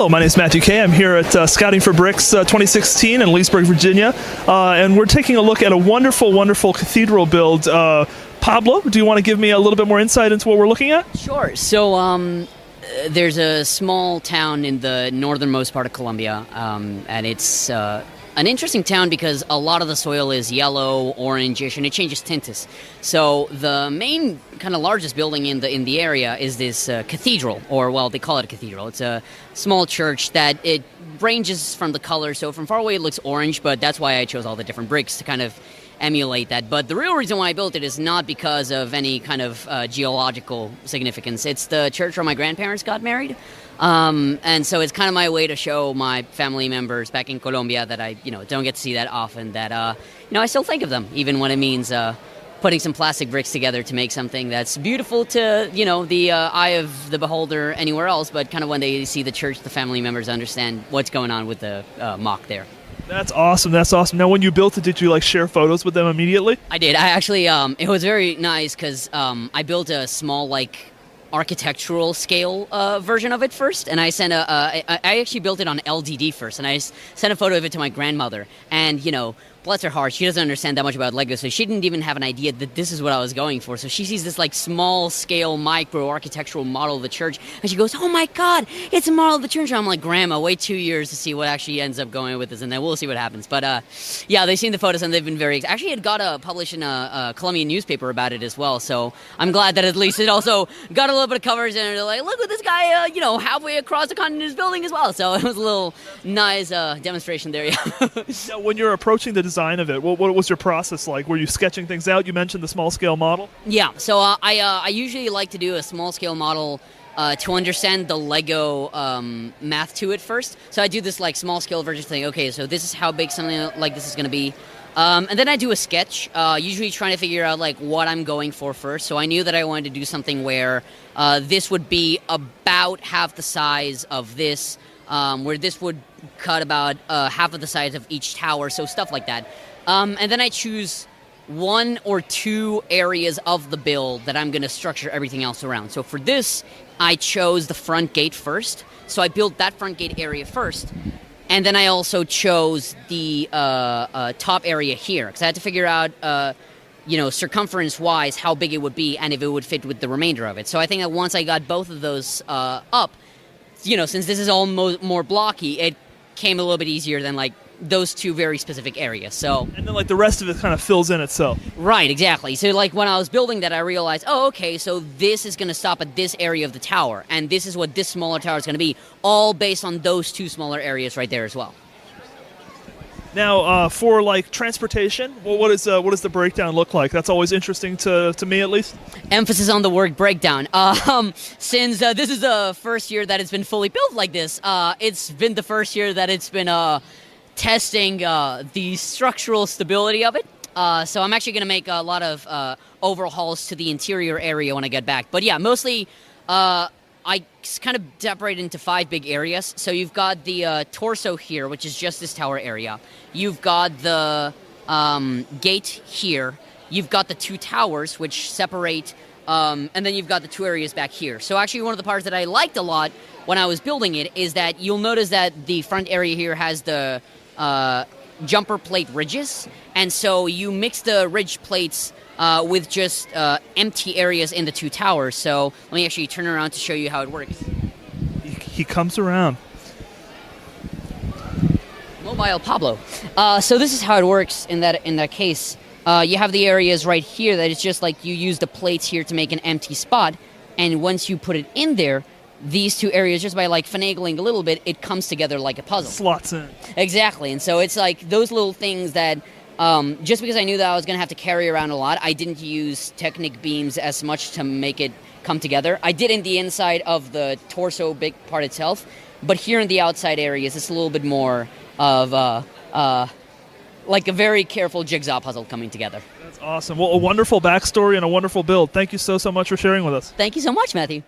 Hello, my name is Matthew Kay. I'm here at Scouting for Bricks 2016 in Leesburg, Virginia, and we're taking a look at a wonderful, wonderful cathedral build. Pablo, do you want to give me a little bit more insight into what we're looking at? Sure. So there's a small town in the northernmost part of Colombia, and it's an interesting town because a lot of the soil is yellow, orangish, and it changes tints. So the main kind of largest building in the area is this cathedral, or well, they call it a cathedral. It's a small church that it ranges from the color. So from far away it looks orange, but that's why I chose all the different bricks to kind of emulate that. But the real reason why I built it is not because of any kind of geological significance. It's the church where my grandparents got married. And so it's kind of my way to show my family members back in Colombia that I, don't get to see that often, that, I still think of them, even when it means putting some plastic bricks together to make something that's beautiful to, the eye of the beholder anywhere else, but kind of when they see the church, the family members understand what's going on with the mock there. That's awesome. That's awesome. Now, when you built it, did you share photos with them immediately? I did. I actually, it was very nice because I built a small, architectural scale version of it first, and I sent I actually built it on LDD first, and I sent a photo of it to my grandmother, and bless her heart, she doesn't understand that much about Lego, so she didn't even have an idea that this is what I was going for. So she sees this small scale micro architectural model of the church, and she goes, "Oh my God, it's a model of the church." And I'm like, "Grandma, wait 2 years to see what actually ends up going with this, and then we'll see what happens." But yeah, they've seen the photos and they've been very actually it got published in a Colombian newspaper about it as well. So I'm glad that at least it also got a little bit of coverage, and they're like, "Look what this guy halfway across the continent is building as well." So it was a little nice demonstration there. Yeah. Now, when you're approaching the design of it, what was your process like? Were you sketching things out? You mentioned the small scale model. Yeah, so I usually like to do a small scale model to understand the Lego math to it first. So I do this small scale version thing. Okay, so this is how big something like this is going to be. And then I do a sketch, usually trying to figure out what I'm going for first. So I knew that I wanted to do something where this would be about half the size of this, where this would cut about half of the size of each tower, so stuff like that. And then I choose one or two areas of the build that I'm going to structure everything else around. So for this, I chose the front gate first. So I built that front gate area first. And then I also chose the top area here, because I had to figure out, circumference-wise, how big it would be and if it would fit with the remainder of it. So I think that once I got both of those up, since this is all more blocky, it came a little bit easier than those two very specific areas. So and then the rest of it kind of fills in itself. Right, exactly. So when I was building that, I realized, oh, okay, so this is going to stop at this area of the tower, and this is what this smaller tower is going to be, all based on those two smaller areas right there as well. Now, for transportation, what does the breakdown look like? That's always interesting to me, at least. Emphasis on the word breakdown. Since this is the first year that it's been fully built like this, it's been the first year that it's been testing the structural stability of it. So I'm actually going to make a lot of overhauls to the interior area when I get back. But yeah, mostly I kind of separate into 5 big areas. So you've got the torso here, which is just this tower area. You've got the gate here. You've got the 2 towers, which separate, and then you've got the 2 areas back here. So actually one of the parts that I liked a lot when I was building it is that you'll notice that the front area here has the jumper plate ridges. And so you mix the ridge plates with just empty areas in the 2 towers. So let me actually turn around to show you how it works. He comes around. Mobile Pablo. So this is how it works in that case. You have the areas right here that it's just you use the plates here to make an empty spot. And once you put it in there, these 2 areas, just by finagling a little bit, it comes together like a puzzle. Slots in. Exactly. And so it's those little things that just because I knew that I was going to have to carry around a lot, I didn't use Technic beams as much to make it come together. I did in the inside of the torso big part itself, but here in the outside areas, it's a little bit more of a very careful jigsaw puzzle coming together. That's awesome. Well, a wonderful backstory and a wonderful build. Thank you so much for sharing with us. Thank you so much, Matthew.